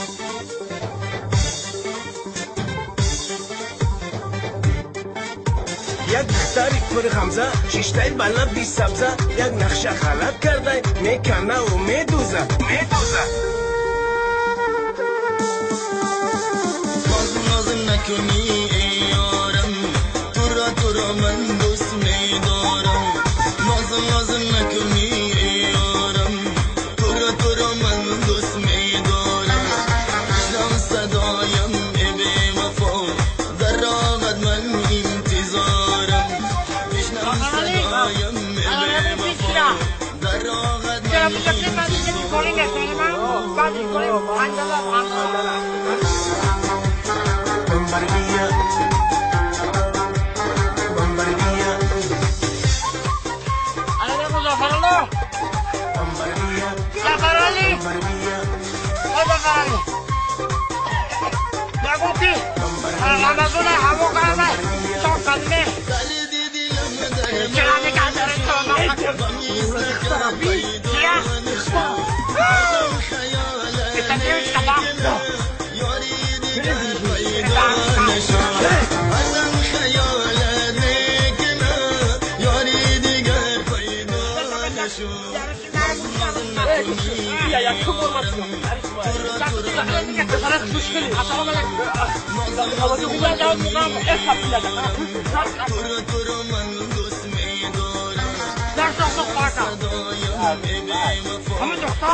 یک دختری پر خمزه شیشتای بالا بی سبزه یک نقشه خلط کرده میکنه و میدوزه ناز نکنی ای یارم تو را من دوست میدارم ناز نکنی ای یارم تو را من دوست میدارم بشنو صدایم ای بی وفا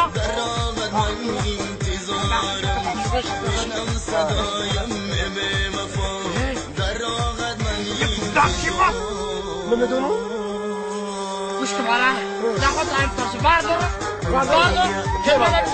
در راهت من انتظارم بشنو صدایم ای بی وفا در راهت من گوش کن برای نخواد این پاسو بردار که بردار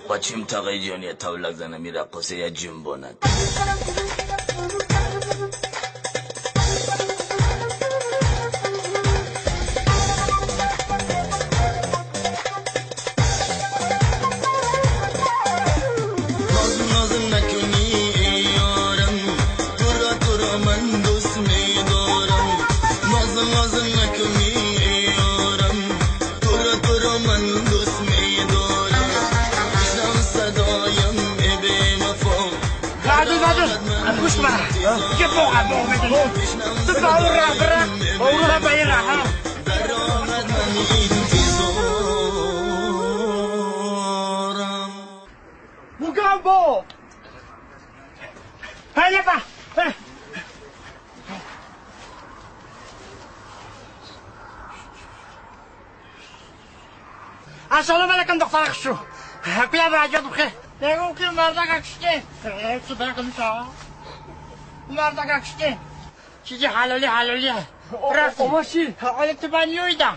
بچیم تاقی جانی تولک زنه میره قصه یا جنباند ناز نکنی ای یارم تو را من دوست میدارم ناز نکنی ای یارم تو را من دوست میدارم بشنو صدایم ای بی وفا گوش کن که واقعا میدونی تو باور را باید ها در راحت من انتظارم Mugambo! Hadi bak! Assalamu alaikum doktor Aksu. Kuya beraja bukhe. देखो कि मर्दा का किसके? सुबह कम सा. मर्दा का किसके? चीज़ हालोली है. रख. ओमाशी. अरे तो बानियों इधर.